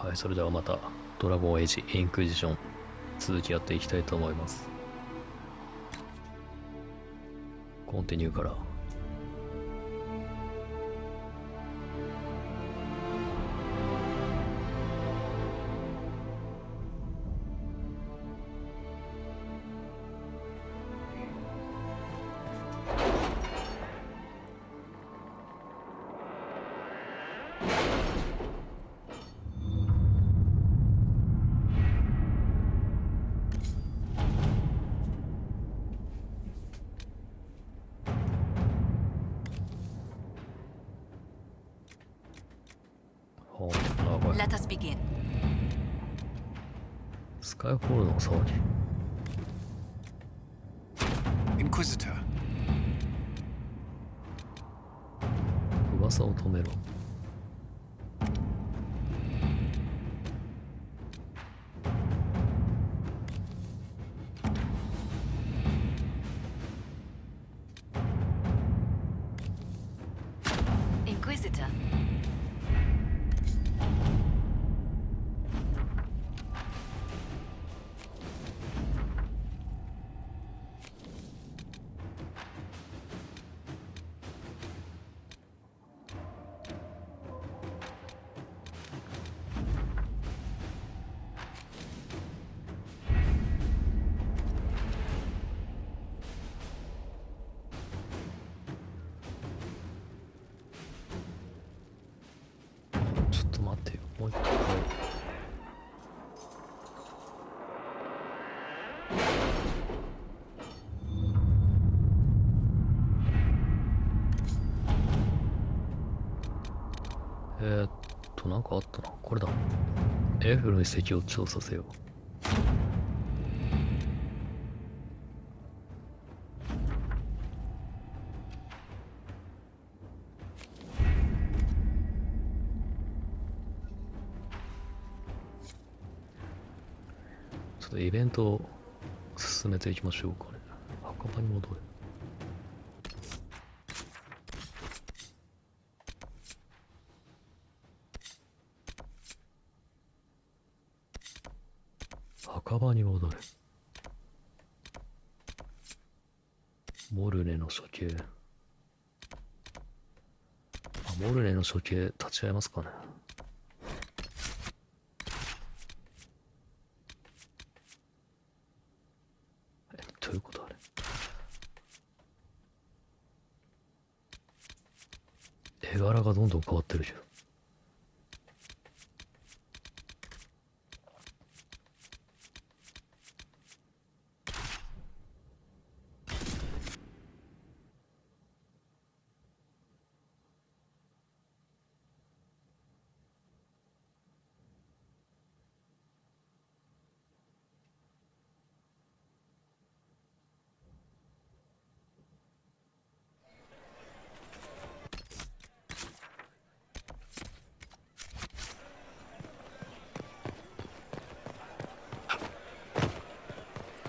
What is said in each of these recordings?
はい、それではまたドラゴンエイジインクイジション続きやっていきたいと思います。コンティニューからLet us begin. スカイホールの騒ぎ。 Inquisitor. 噂を止めろ。Inquisitor. ちょっと待ってよ、もう一回。なんかあったな。これだ。エーフルの遺跡を調査せよ。ちょっとイベントを進めていきましょうかね。墓場に戻れ。墓場に戻れ。モルネの処刑。モルネの処刑立ち会えますかね。どういうことあれ。絵柄がどんどん変わってるじゃん。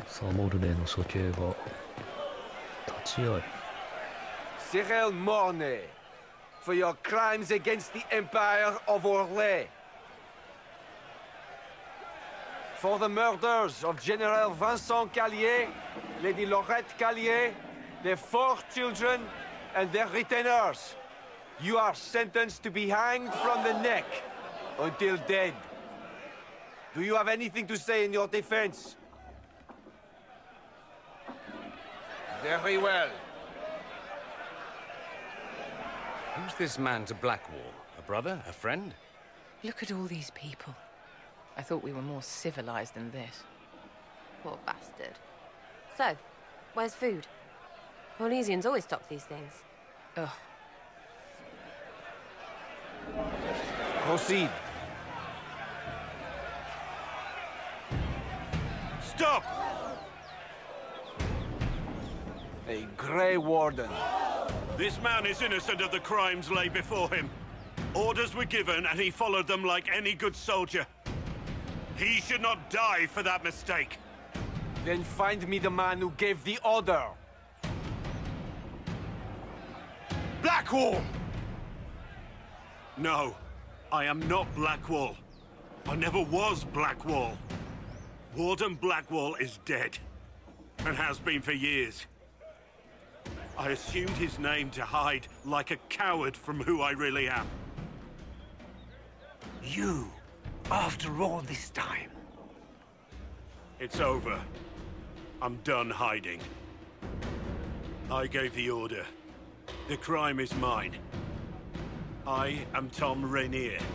さあ、モルネの処刑が立ち会い。Cyril Mornay, for your crimes against the Empire of Orlais. For the murders of General Vincent Callier, Lady Laurette Callier, their 4 children, and their retainers. You are sentenced to be hanged from the neck until dead. Do you have anything to say in your defense? Very well. Who's this man to Blackwall? A brother? A friend? Look at all these people. I thought we were more civilized than this. Poor bastard. So, where's food? Orlesians always stock these things. Ugh. Proceed. Stop! A Grey Warden. This man is innocent of the crimes laid before him. Orders were given and he followed them like any good soldier. He should not die for that mistake. Then find me the man who gave the order. Blackwall! No, I am not Blackwall. I never was Blackwall. Warden Blackwall is dead, and has been for years. I assumed his name to hide like a coward from who I really am. You, after all this time. It's over. I'm done hiding. I gave the order. The crime is mine. I am Tom Rainier.「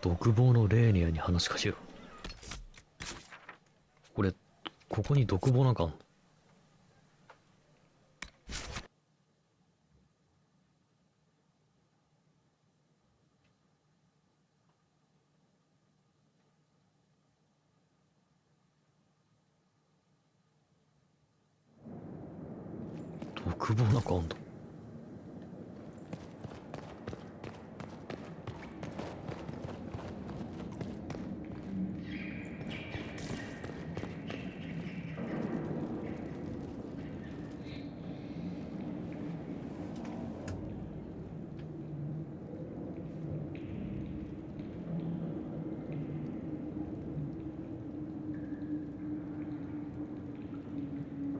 独房のレーニアに話しかけろ」。これここに独房なんかあんの？独房なんかあんの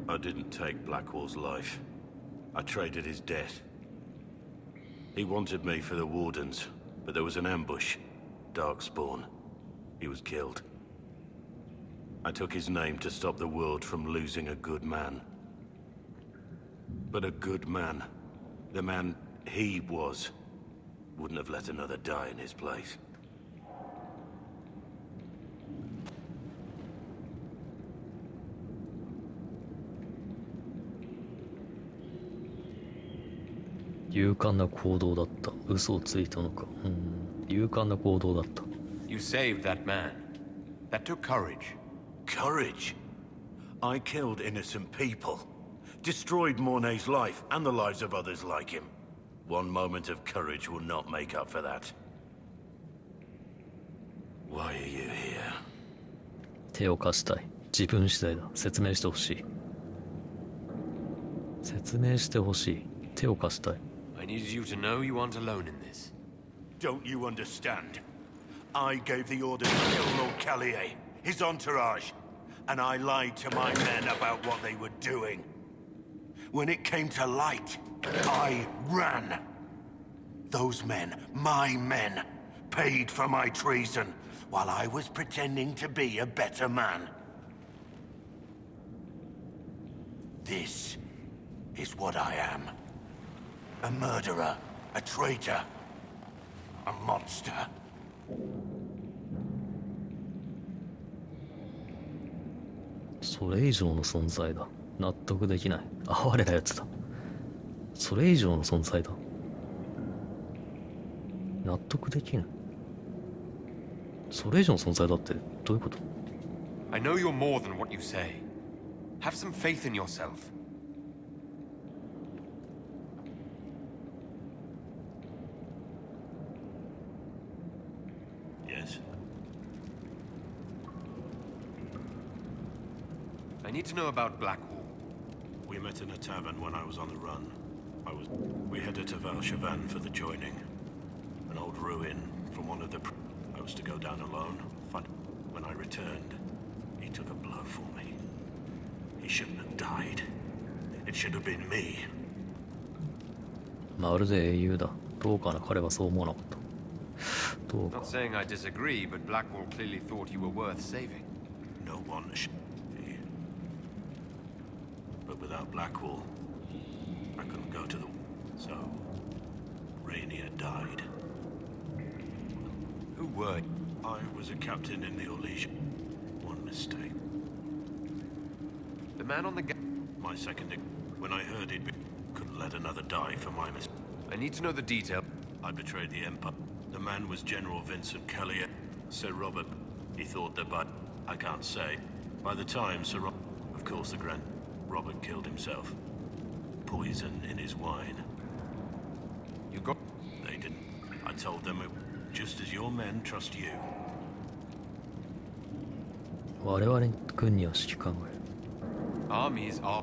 ？I didn't take Blackwall's life. I traded his death. He wanted me for the Wardens, but there was an ambush. Darkspawn. He was killed. I took his name to stop the world from losing a good man. But a good man, the man he was, wouldn't have let another die in his place.「勇敢な行動だった」「嘘をついたのか」「勇敢な行動だった」 You saved that man. That took courage. Courage? I killed innocent people. Destroyed Mornay's life and the lives of others like him. One moment of courage will not make up for that. Why are you here? 手を貸したい。自分次第だ。説明してほしい。説明してほしい。手を貸したい。 I needed you to know you aren't alone in this. Don't you understand? I gave the order to kill Lord Callier, his entourage, and I lied to my men about what they were doing. When it came to light, I ran. Those men, my men, paid for my treason while I was pretending to be a better man. This is what I am. A murderer, a traitor, a monster. それ以上の存在だ。納得できない。哀れなやつだ。それ以上の存在だ。納得できない。それ以上の存在だってどういうこと？ I know you're more than what you say. Have some faith in yourself. Yes. I need to know about Blackwall. We met in a tavern when I was on the run. We headed to Valshavan for the joining. An old ruin from one of the... I was to go down alone. When I returned, he took a blow for me. He shouldn't have died. It should have been me. まるで英雄だ。どうかな、彼はそう思わなかった。どうか。 Not saying I disagree, but Blackwall clearly thought you were worth saving. No one should be. But without Blackwall, I couldn't go to the... So, Rainier died. Who were you? I was a captain in the Orleans. One mistake. The man on the... My second... When I heard it, couldn't let another die for my mistake. I need to know the detail. I betrayed the Empire. The man was General Vincent Callier. Sir Robert. He thought that by... I can't say. By the time Sir Robert... Of course the Grand... Robert killed himself. Poison in his wine. You got... They didn't. I told them it... just as your men trust you. 我々軍には指揮官がいる。 Armies are...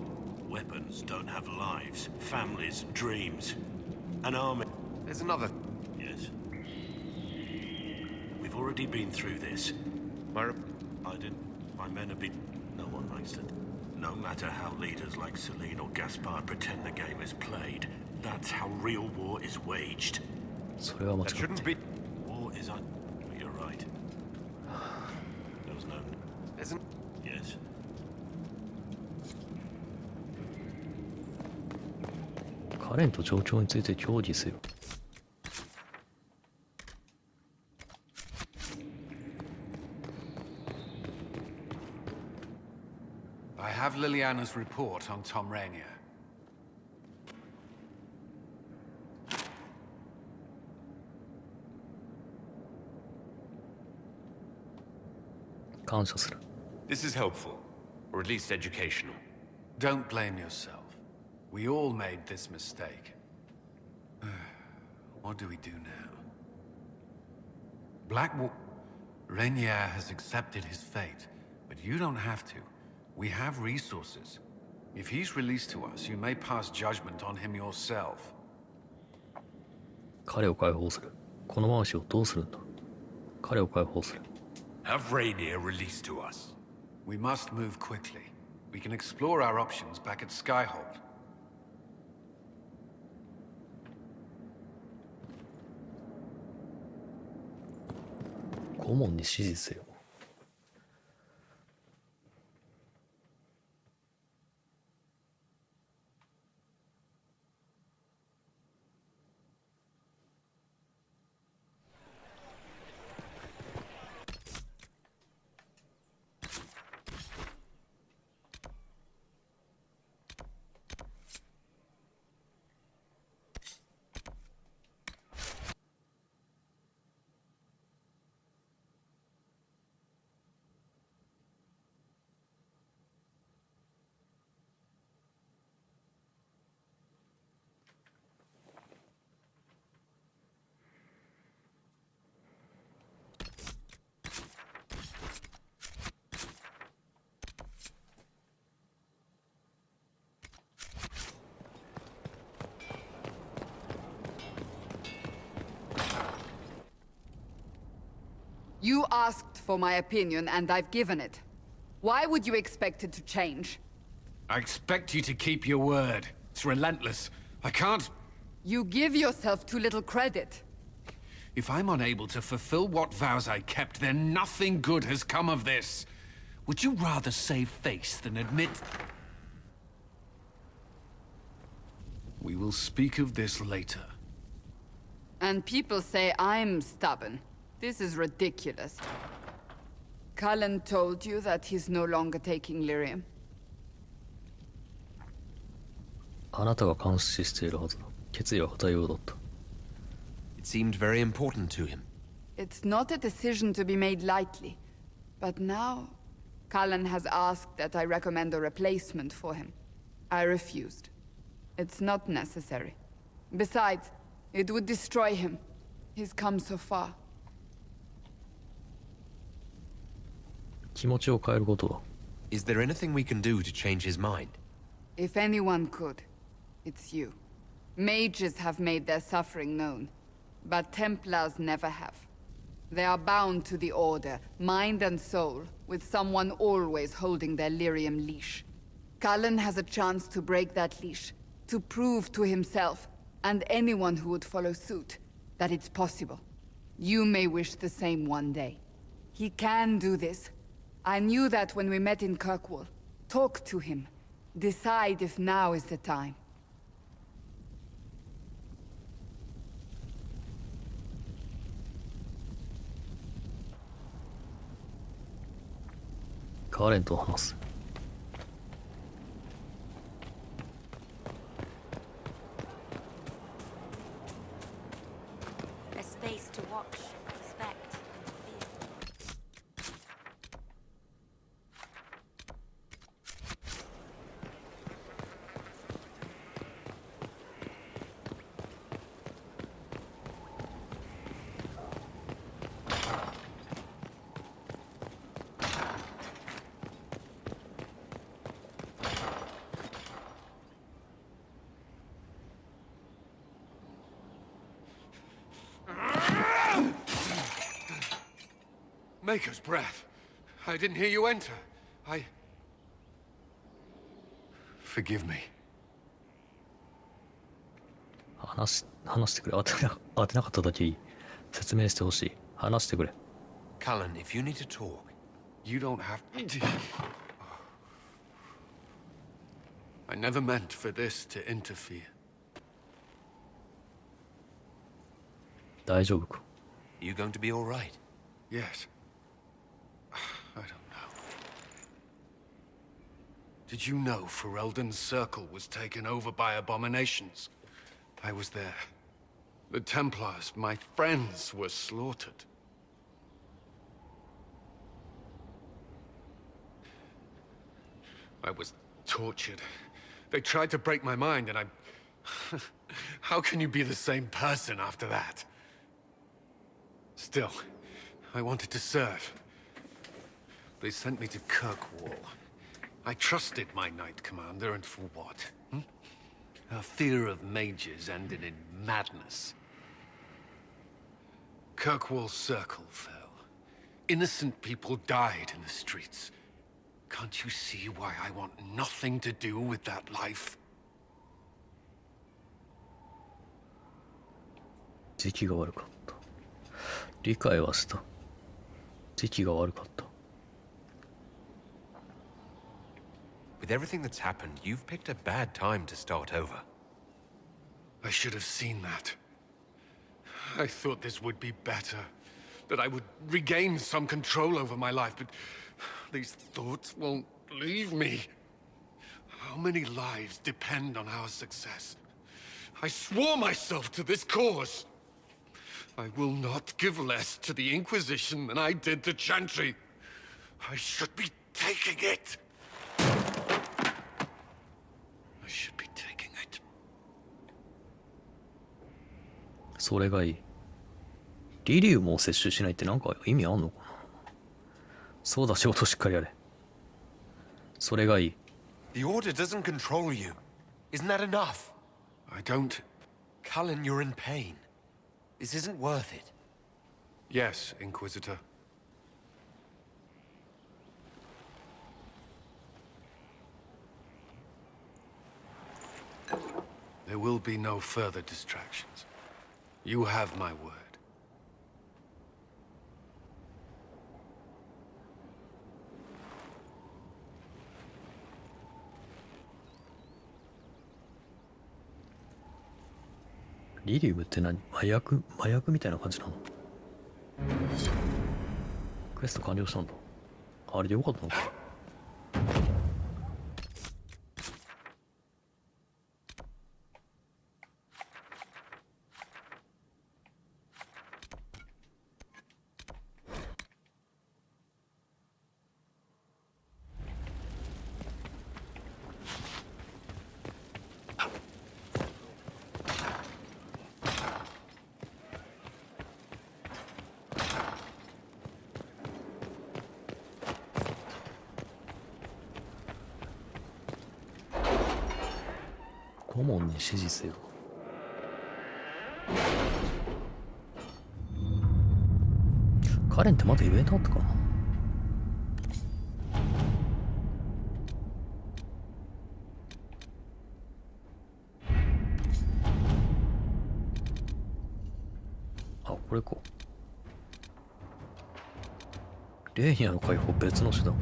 Weapons don't have lives, families, dreams. An army... There's another... Yes. We've already been through this. My... My men have been... No one likes it. No matter how leaders like Celine or Gaspard pretend the game is played, that's how real war is waged. それは間違 That って shouldn't る。 be... War is on... You're right. There was no... Isn't... Yes. カレンと状況について協議せよ。 I have Liliana's report on Tom Rainier. 感謝する。 This is helpful. Or at least educational. Don't blame yourself. We all made this mistake. What do we do now? Rainier has accepted his fate, but you don't have to. We have resources. If he's released to us, you may pass judgment on him yourself. 彼を解放する。この回しをどうするんだ。彼を解放する。 Have Rainier released to us. We must move quickly. We can explore our options back at Skyhold. 顧問に指示せよ。You asked for my opinion, and I've given it. Why would you expect it to change? I expect you to keep your word. It's relentless. I can't... You give yourself too little credit. If I'm unable to fulfill what vows I kept, then nothing good has come of this. Would you rather save face than admit... We will speak of this later. And people say I'm stubborn. This is ridiculous. Cullen told you that he's no longer taking lyrium. あなたが監視しているはずだ。決意は固いようだった。It seemed very important to him. It's not a decision to be made lightly. But now, Cullen has asked that I recommend a replacement for him. I refused. It's not necessary. Besides, it would destroy him. He's come so far. 気持ちを変えることは Is there anything we can do to change his mind? If anyone could, it's you. Mages have made their suffering known, but Templars never have. They are bound to the Order, mind and soul, with someone always holding their lyrium leash. Cullen has a chance to break that leash, to prove to himself, and anyone who would follow suit, that it's possible. You may wish the same one day. He can do this. I knew that when we met in Kirkwall. Talk to him. Decide if now is the time. カーレンと話す。A space to watch, respect, and fear. Maker's breath. I didn't hear you enter. Forgive me. 話してくれ。当てなかっただけいい。説明してほしい。話してくれ。Callan, if you need to talk. You don't have... I never meant for this to interfere. 大丈夫か？ You going to be all right? Yes. I don't know. Did you know Ferelden's circle was taken over by abominations? I was there. The Templars, my friends, were slaughtered. I was tortured. They tried to break my mind, and I... How can you be the same person after that? Still, I wanted to serve. They sent me to Kirkwall. I trusted my Knight Commander, and for what? Her fear of mages ended in madness. Kirkwall's circle fell. Innocent people died in the streets. Can't you see why I want nothing to do with that life? 時期が悪かった。理解はした。時期が悪かった。With everything that's happened, you've picked a bad time to start over. I should have seen that. I thought this would be better. That I would regain some control over my life, but these thoughts won't leave me. How many lives depend on our success? I swore myself to this cause. I will not give less to the Inquisition than I did to Chantry. I should be taking it. I should be taking it. それがいい。リリウムを摂取しないってなんか意味あんのかな。そうだ、仕事しっかりやれ。それがいい。The Order doesn't control you. Isn't that enough? I don't... Callan, you're in pain. This isn't worth it. Yes, Inquisitor. There will be no further distractions. You have my word.「リリウムって何？麻薬みたいな感じなの？クエスト完了したんだ。あれでよかったのか。顧問に指示せよ。カレンってまだイベントあったかな。あ、これか。レーニアの解放別の手段。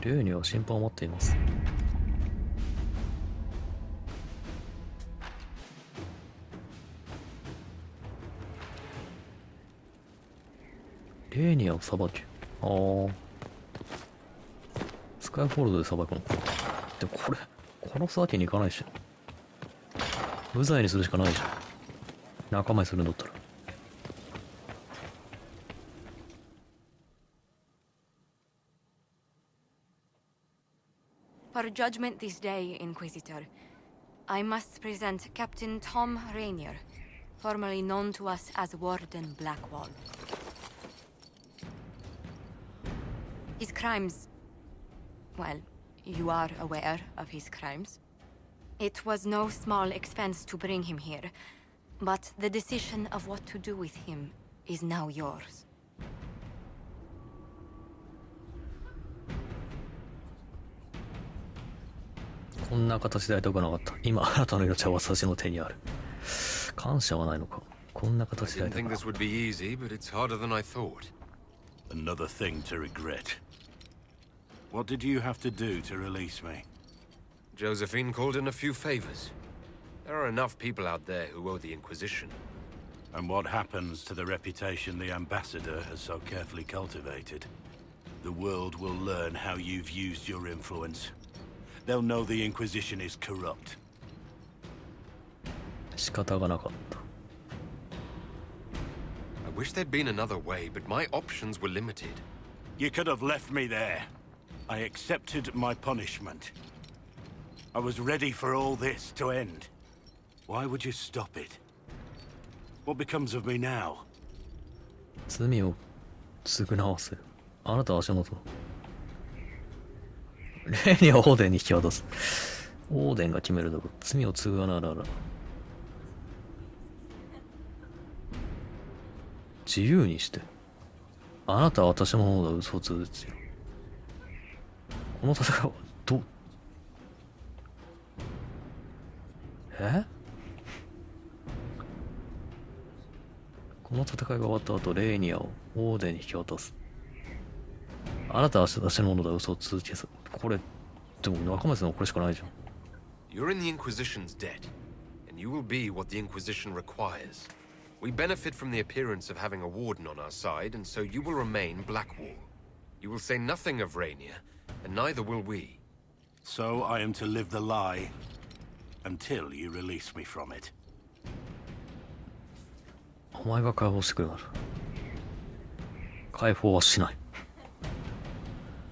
レーニアは審判を待っています。レーニアを裁け。ああ。スカイフォールドで裁くのか。でもこれ殺すわけにいかないし。無罪にするしかないじゃん。仲間にするんだったら。For judgment this day, Inquisitor, I must present Captain Tom Rainier, formerly known to us as Warden Blackwall. His crimes... well, you are aware of his crimes. It was no small expense to bring him here, but the decision of what to do with him is now yours. こんな形で会いたくなかった。今あなたの命は私の手にある。感謝はないのか。こんな I 形で会い didn't たく think な this かっ would be easy, but it's harder than I thought. Another thing to regret. What did you have to do to release me? Josephine called in a few favors. There are enough people out there who owe the Inquisition. And what happens to the reputation the ambassador has so carefully cultivated? The world will learn how you've used your influence. They'll know the Inquisition is corrupt. 仕方がなかった。 I wish there'd been another way, but my options were limited. You could have left me there. I accepted my punishment. I was ready for all this to end. Why would you stop it? What becomes of me now? 罪を償わせる。あなたは足元。例にはオーデンに引き渡す。オーデンが決めるだろう。罪を償うなら自由にして。あなたは私のものだ。嘘をつですよ。この戦いはこの戦いが終わった後、レーニアをオーデンに引き渡す。あなたは私のものだ。嘘をつけす。これ、でも仲間ですのこれしかないじゃん。You're in the Inquisition's debt, and you will be what the Inquisition requires. We benefit from the appearance of having a warden on our side, and so you will remain Blackwall. You will say nothing of Rainier, and neither will we. So I am to live the lie until you release me from it. お前が解放してくれなら。解放はしない。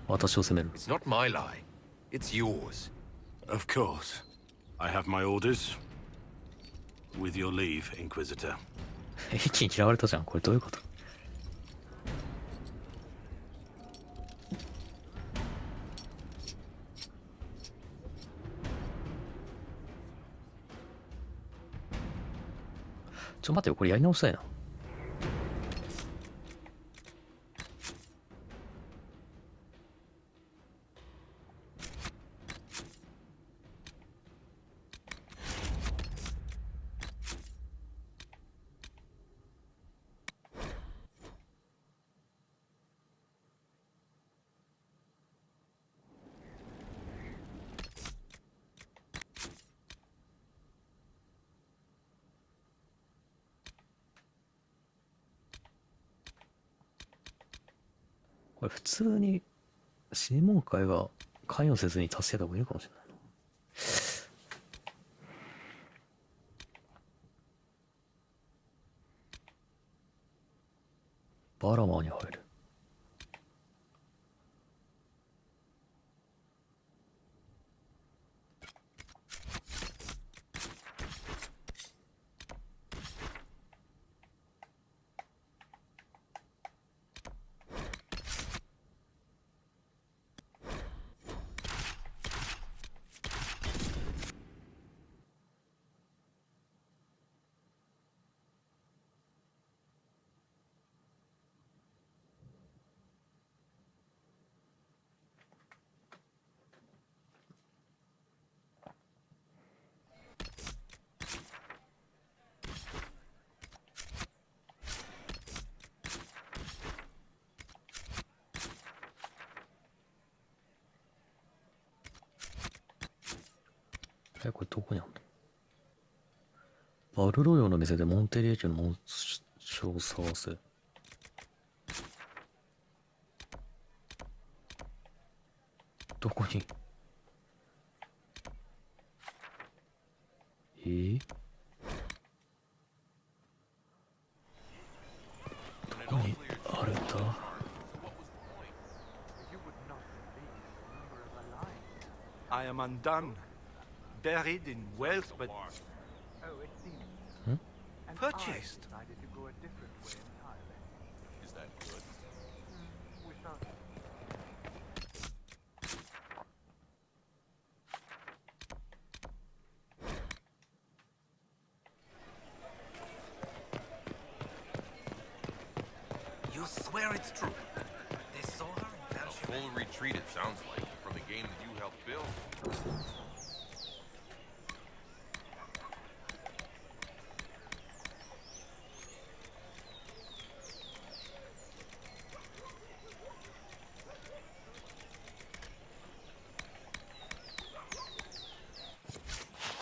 私を責める。It's not my lie. It's yours. Of course. I have my orders. With your leave, Inquisitor. 一気に嫌われたじゃん。これどういうこと？待ってよ、これやり直したいな。これ普通に諮問会が関与せずに助けた方がいいかもしれないな。バラマーに入る。これどこにあるの？バルロヨの店でモンテリエ家の紋章を探せ。どこに？ I am undone, buried in wealth, but purchased. Is that good? You swear it's true? They saw her in A full retreat, it sounds like, from the game that you helped build.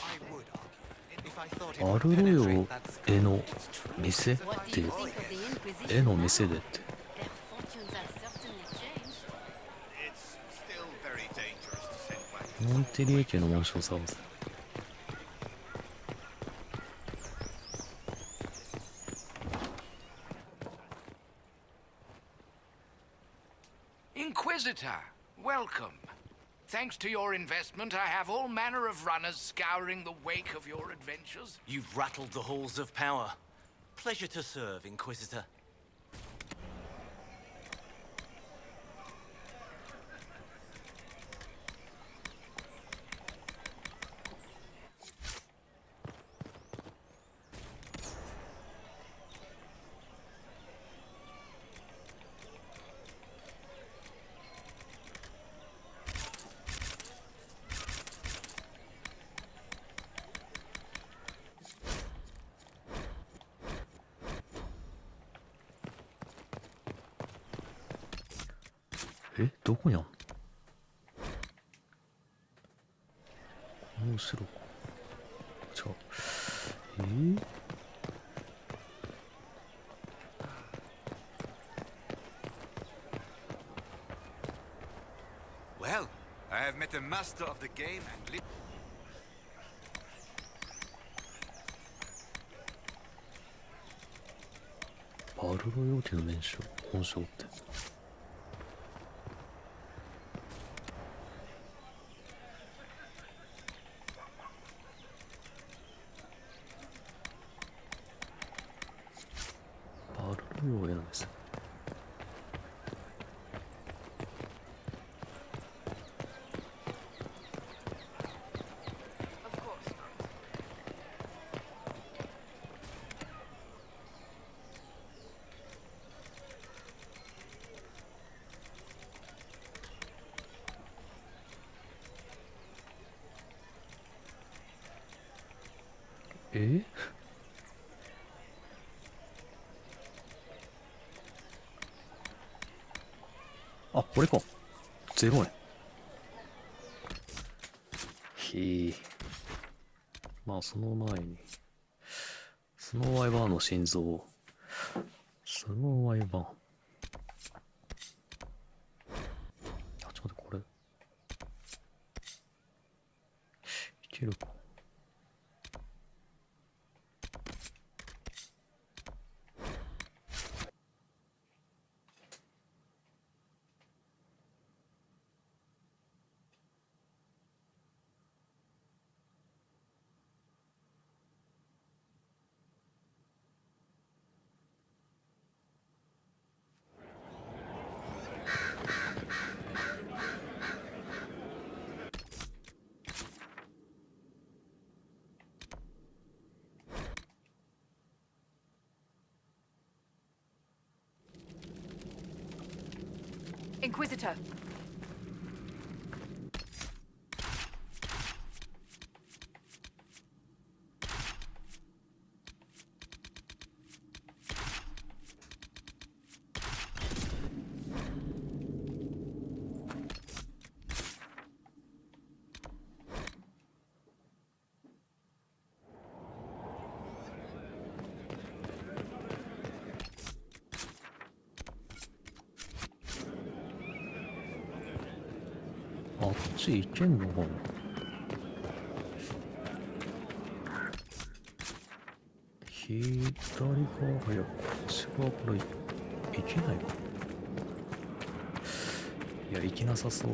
I would argue. If I thought it ア would ルロヨ penetrate that skull, 絵の it's true. 店っ What て do you think of the Inquisition? 絵の店でって Their fortunes have certainly changed. It's still very dangerous to send back. モンテリエ家の紋章を探す。 Inquisitor, welcome. Thanks to your investment, I have all manner of runners scouring the wake of your adventures. You've rattled the halls of power. Pleasure to serve, Inquisitor.え、どこにあんの？この後ろか。違う。Well, I have met a master of the game and lit. バルロヨ家の紋章って。バルロヨ絵の店。え？あ、これか。0円。ひー。まあ、その前に。スノーワイバーの心臓。スノーワイバー。あ、ちょっと待って、これ。いけるか。Inquisitor.あっち行けんのかな。左側、いや、こっち側から行けないか。いや、行けなさそう。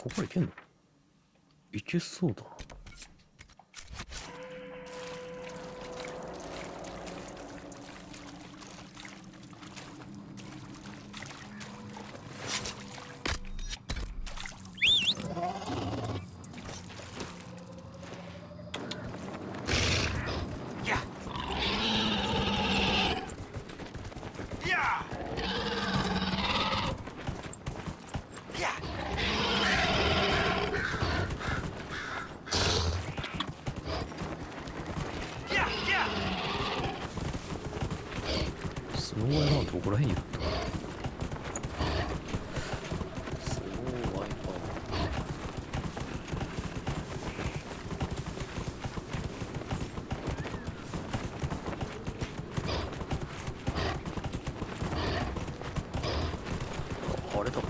ここいけんの？いけそうだな。スノーワイパーどこら辺にいるんだ？スノーワイパー。あれだ。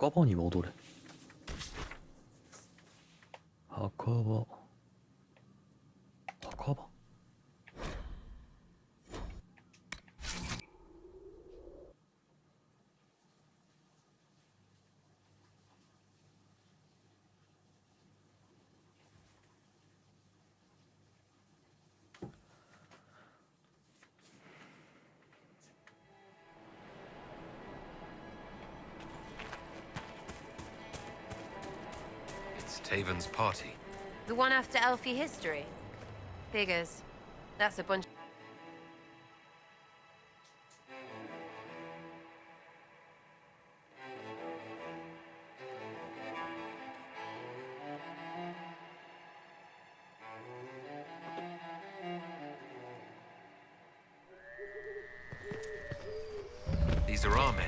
墓場に戻れ。墓場。墓場。Taven's party. The one after Elfie history? Figures. That's a bunch. These are our men.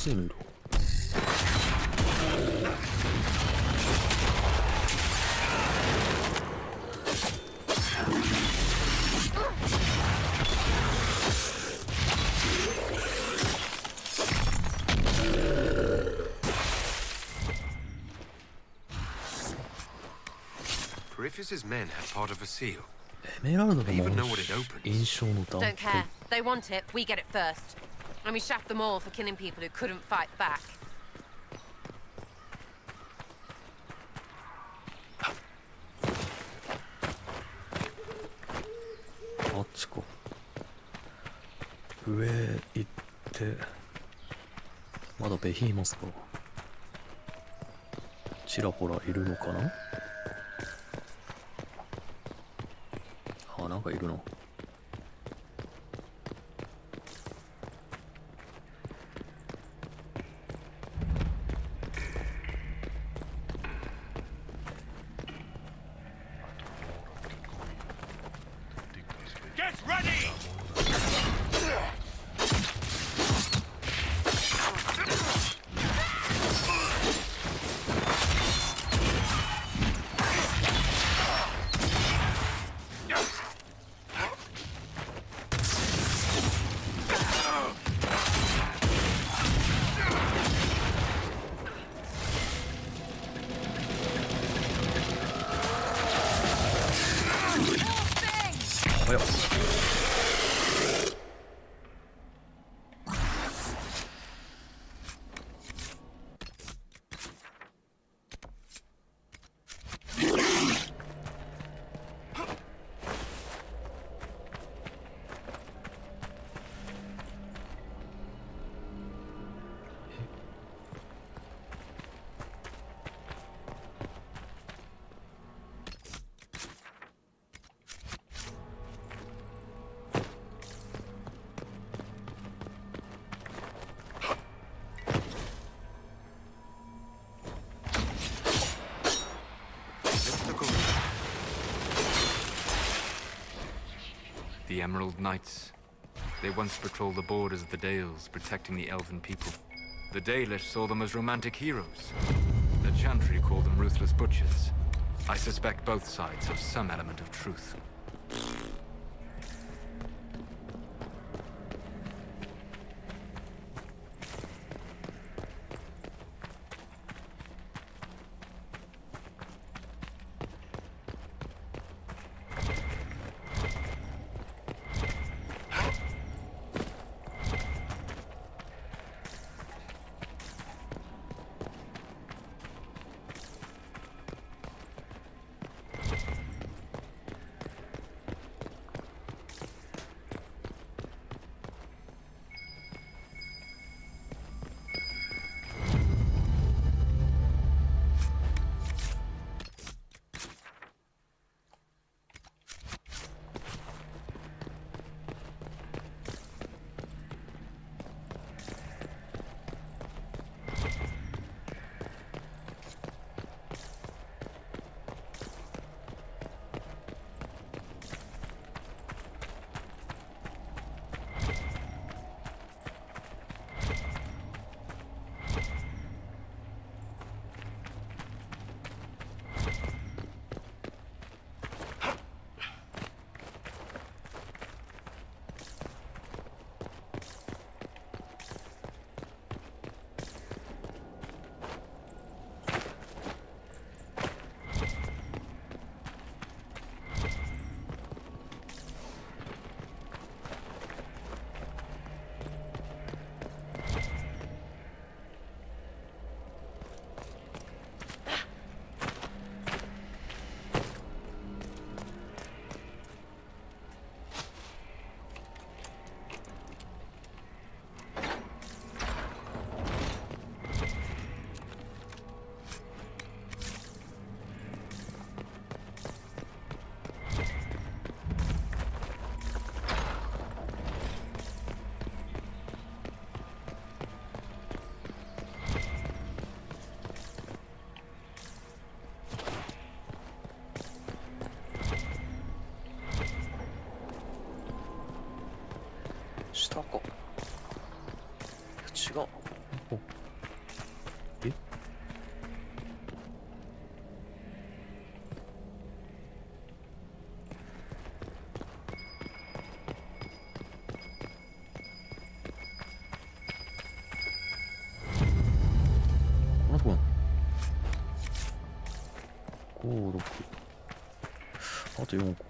進路。Griffiths' men had part of a seal. エメラルドの They even know what it opens. 印象の断 Don't 片。 care. They want it. We get it first. And we shaft them all for killing people who couldn't fight back. あっちか。上行ってまだベヒいますか。ちらほらいるのかな。あ、なんかいるの。Get ready! the Emerald Knights. They once patrolled the borders of the Dales, protecting the elven people. The Dalish saw them as romantic heroes. The Chantry called them ruthless butchers. I suspect both sides have some element of truth.下か。違う。お。え？こんなとこなの？5、6。あと4個。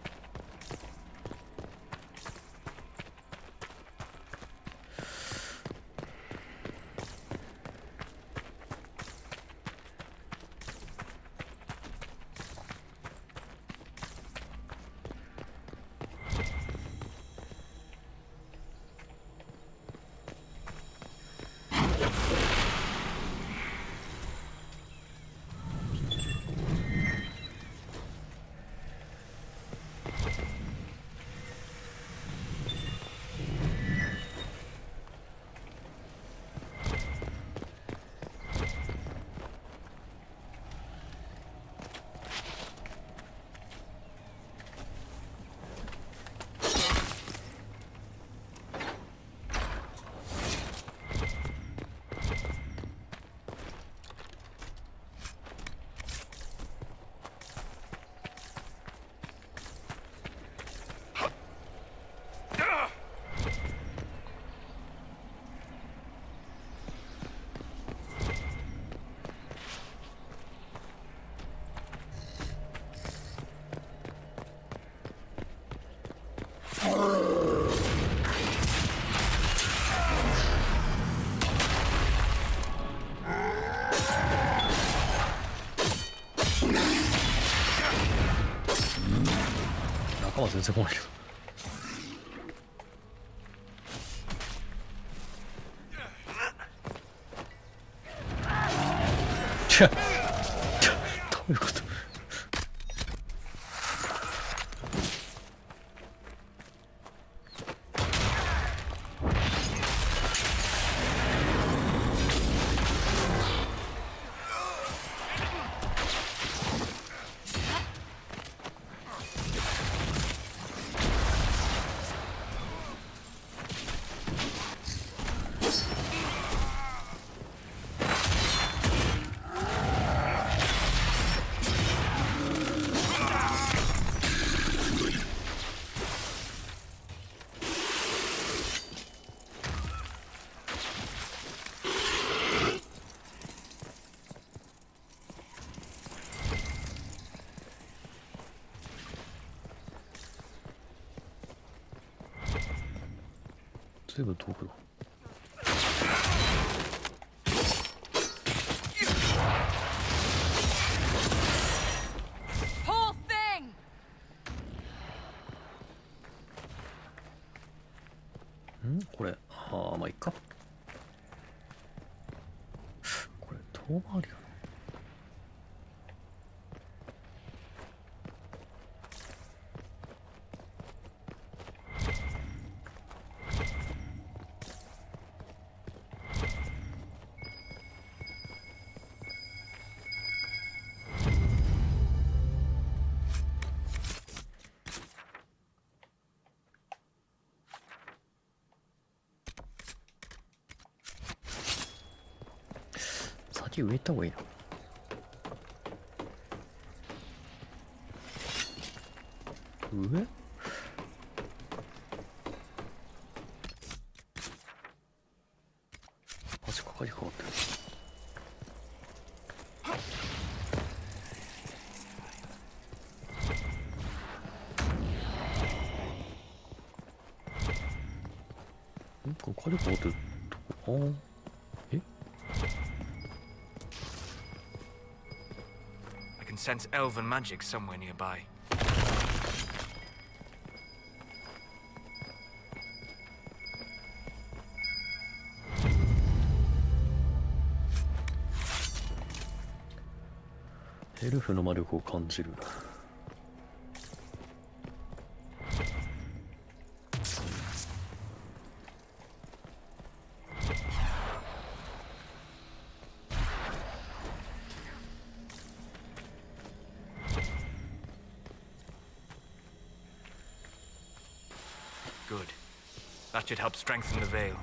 仲間全然来ないけど。どういうこと？随分遠くだ。これ、ああ、まあいっか。これ遠回りだな。先上行った方がいいな。上？足かかり変わってる。かかり変わってるとこ。ああ。えI can sense elven magic somewhere nearby.エルフの魔力を感じる。Good. That should help strengthen the veil.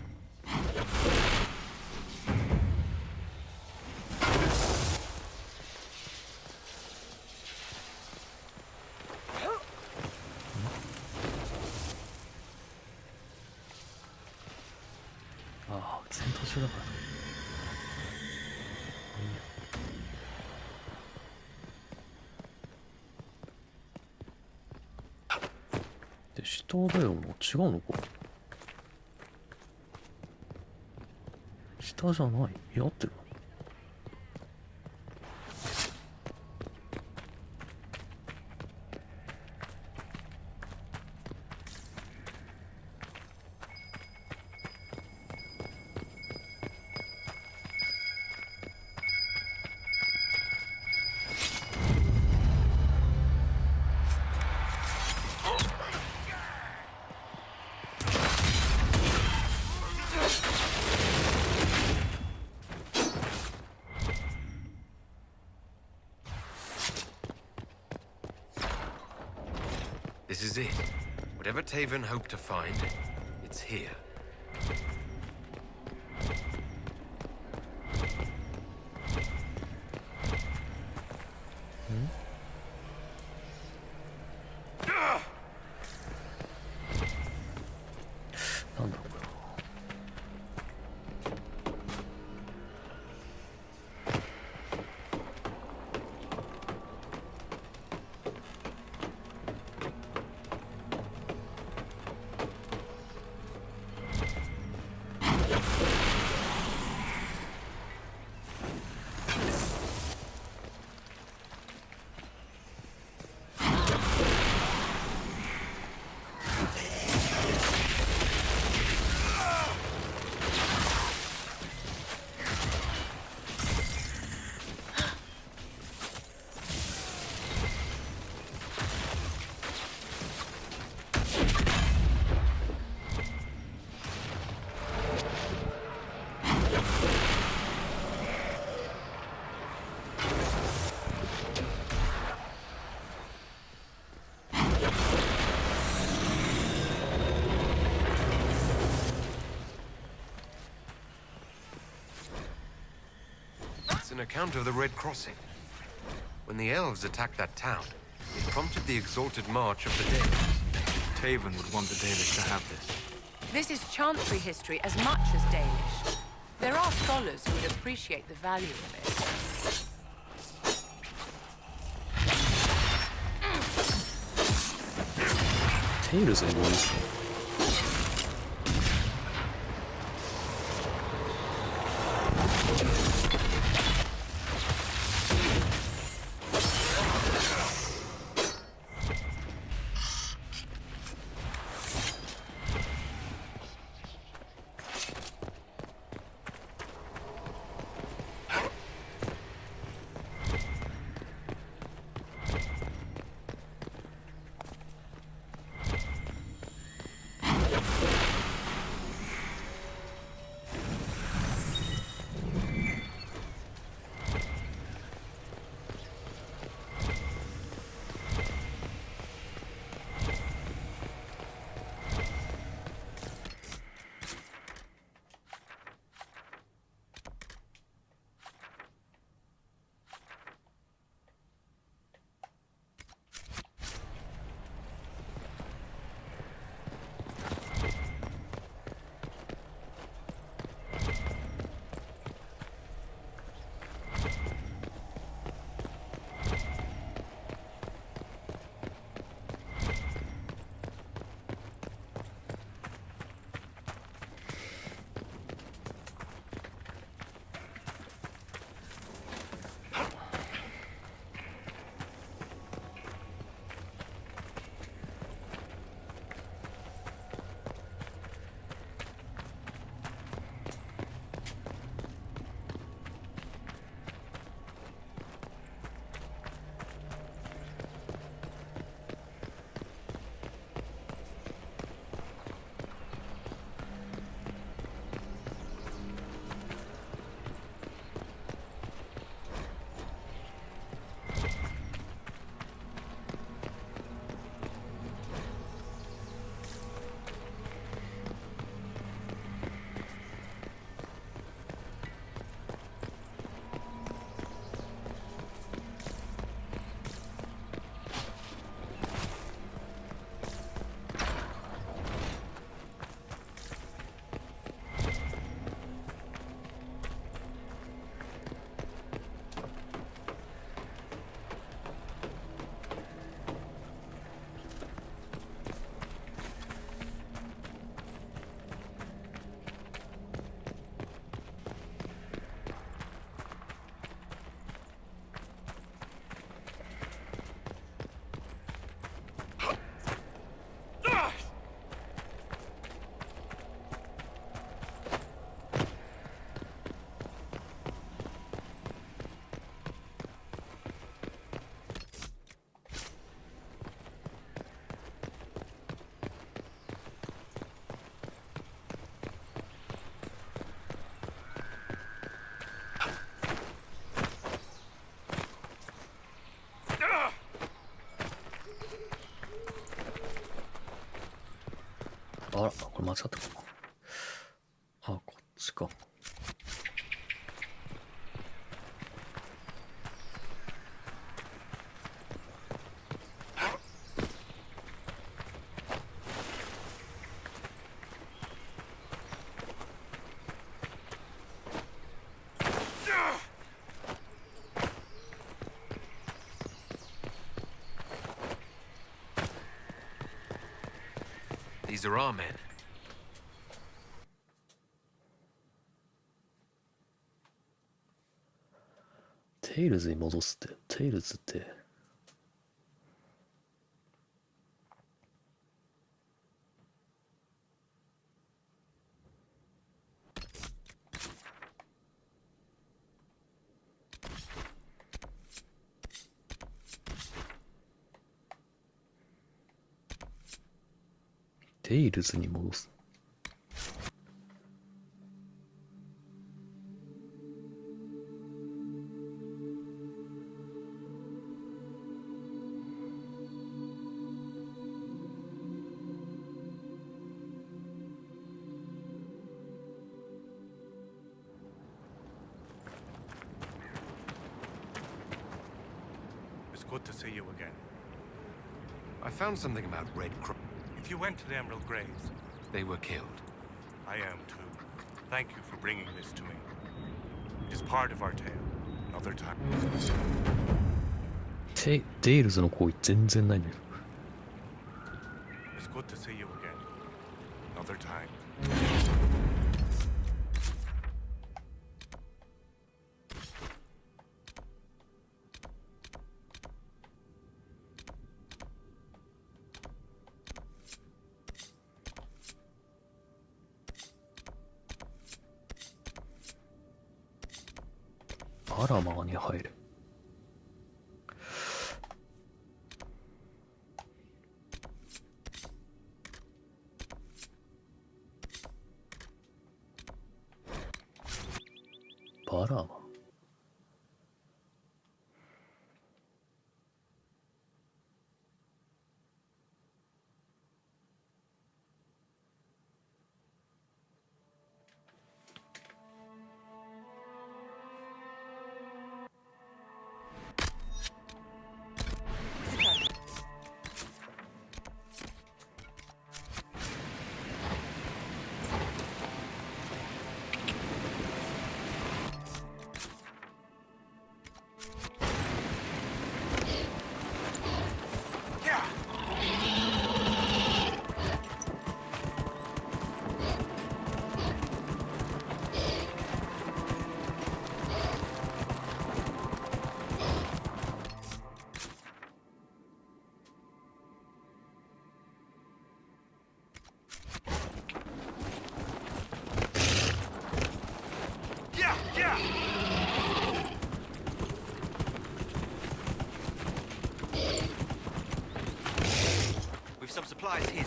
Ah, 戦闘中だから。で、下だよな。違うのか。下じゃない。いや、合ってる。This is it. Whatever Taven hoped to find, it's here. It's an account of the Red Crossing. When the elves attacked that town, it prompted the exalted march of the Dales. Taven would want the Dalish to have this. This is Chantry history as much as Dalish. There are scholars who would appreciate the value of it. Tails and ones. 間違ったかな。あ、こっちか。These are our men. テイルズに戻すって、テイルズって。テイルズに戻す。It's good to see you again. I found something about Red Cross. If you went to the Emerald Graves, They were killed. I am too. Thank you for bringing this to me. It is part of our tale. Another time. デイルズの行為全然ないんだけど。It's good to see you again. Another time. パラマーに入る。パラマー。We've some supplies here.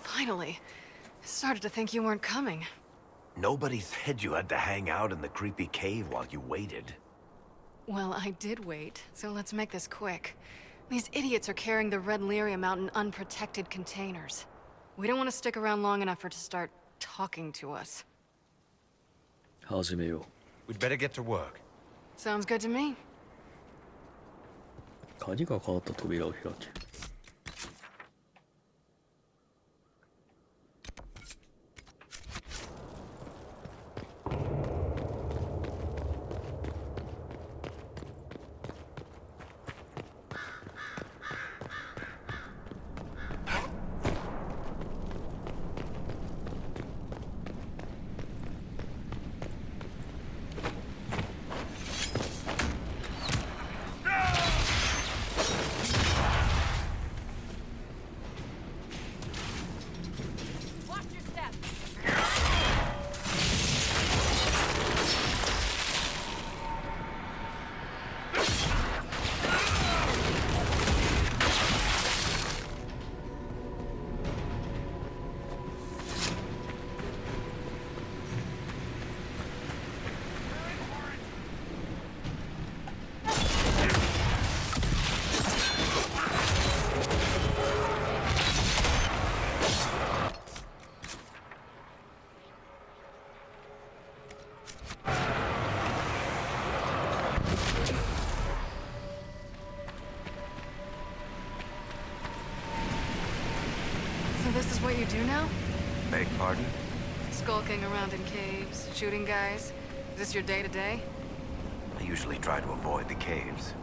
Finally. Started to think you weren't coming. Nobody said you had to hang out in the creepy cave while you waited. Well, I did wait, so let's make this quick. These idiots are carrying the red lyrium out in unprotected containers. We don't want to stick around long enough for it to start talking to us. 始めよう。 We'd better get to work. Sounds good to me. 鍵が変わった扉を開け。what you do now? Beg pardon? Skulking around in caves, shooting guys. Is this your day-to-day? I usually try to avoid the caves.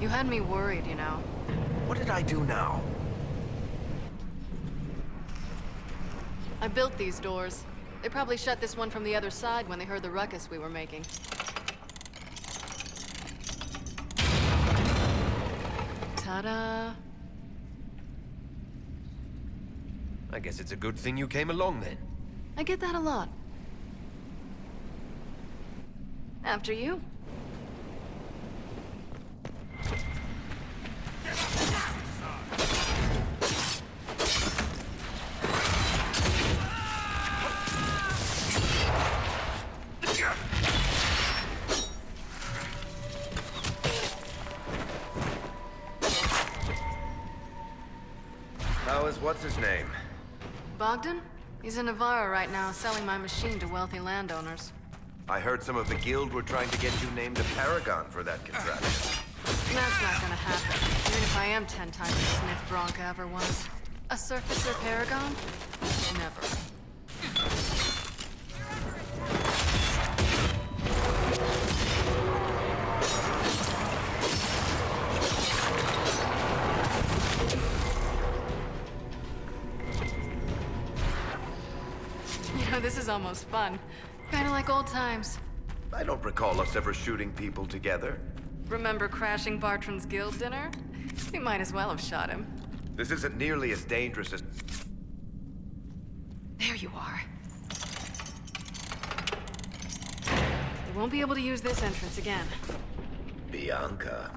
You had me worried, you know. What did I do now? I built these doors. They probably shut this one from the other side when they heard the ruckus we were making. Ta-da! I guess it's a good thing you came along then. I get that a lot. After you. How is what's-his-name? Bogdan? He's in Navarra right now, selling my machine to wealthy landowners. I heard some of the guild were trying to get you named a paragon for that contraption. That's not gonna happen, even if I am 10 times the Smith Bronca ever was. A surfacer paragon? Never. You know, this is almost fun. Kinda like old times. I don't recall us ever shooting people together. Remember crashing Bartran's guild dinner? We might as well have shot him. This isn't nearly as dangerous as... There you are. They won't be able to use this entrance again. Bianca.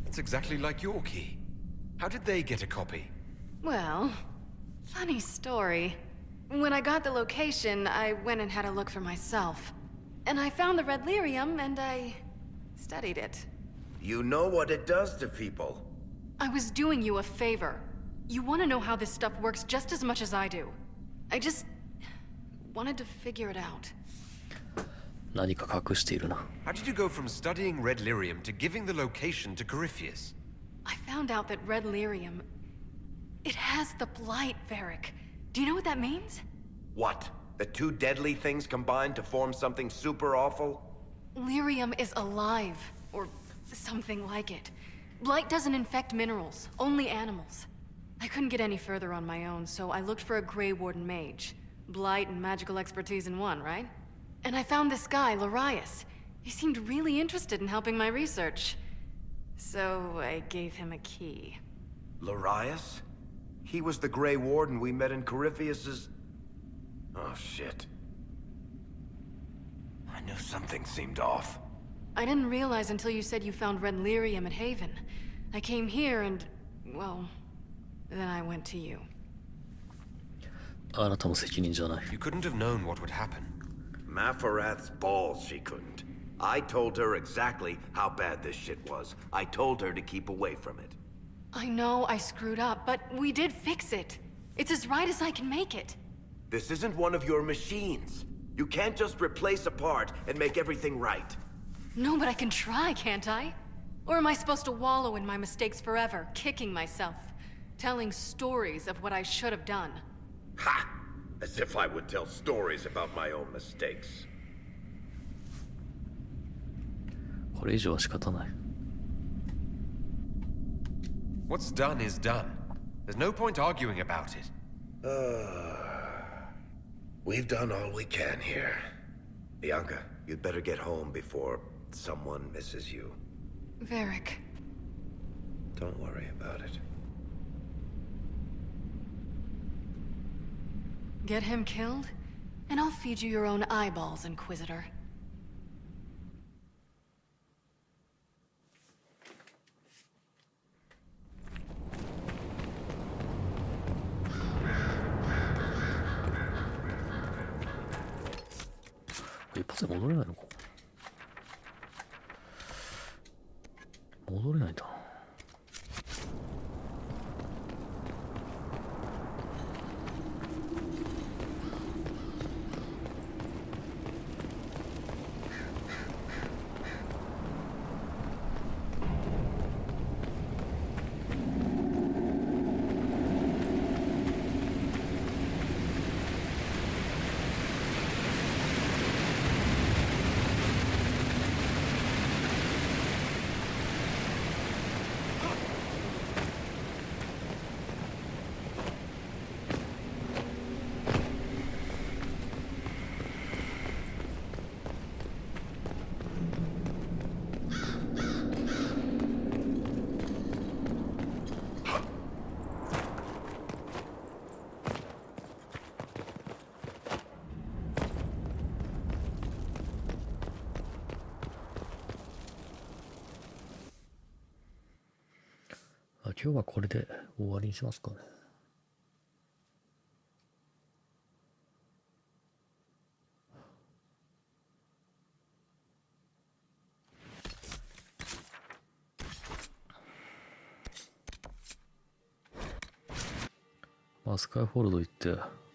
It's exactly like your key. How did they get a copy? Well, funny story. When I got the location, I went and had a look for myself. And I found the red lyrium, and I studied it. You know what it does to people. I was doing you a favor. You want to know how this stuff works just as much as I do. I just wanted to figure it out. 何か隠しているな。How did you go from studying red lyrium to giving the location to Corypheus? I found out that red lyrium... It has the blight, Varric. Do you know what that means? What? The two deadly things combined to form something super awful? Lyrium is alive, or something like it. Blight doesn't infect minerals, only animals. I couldn't get any further on my own, so I looked for a Grey Warden mage. Blight and magical expertise in one, right? And I found this guy, Larius. He seemed really interested in helping my research. So I gave him a key. Larius? He was the Grey Warden we met in Corypheus's... Oh, shit. I knew something seemed off. I didn't realize until you said you found red lyrium at Haven. I came here and... well... then I went to you. あなたの責任じゃない。You couldn't have known what would happen. Mafarath's balls, she couldn't. I told her exactly how bad this shit was. I told her to keep away from it. I know I screwed up, but we did fix it. It's as right as I can make it. This isn't one of your machines. You can't just replace a part and make everything right. No, but I can try, can't I? Or am I supposed to wallow in my mistakes forever, kicking myself? Telling stories of what I should have done? Ha! As if I would tell stories about my own mistakes. これ以上は仕方ない。What's done is done. There's no point arguing about it. We've done all we can here. Bianca, you'd better get home before someone misses you. Varric. Don't worry about it. Get him killed, and I'll feed you your own eyeballs, Inquisitor. 発で戻れないのか。戻れないんだ。今日はこれで終わりにしますかね。まあスカイフォールド行って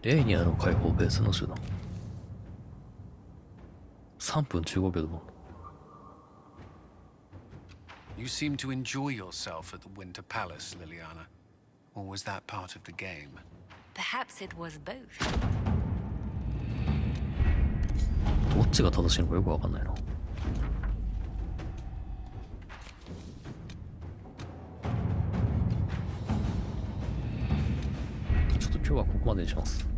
レイニアの解放ベースの手段。3分15秒でも。You seem to enjoy yourself at the Winter Palace, Liliana. Or was that part of the game? Perhaps it was both. どっちが正しいのかよくわかんないな。ちょっと今日はここまでにします。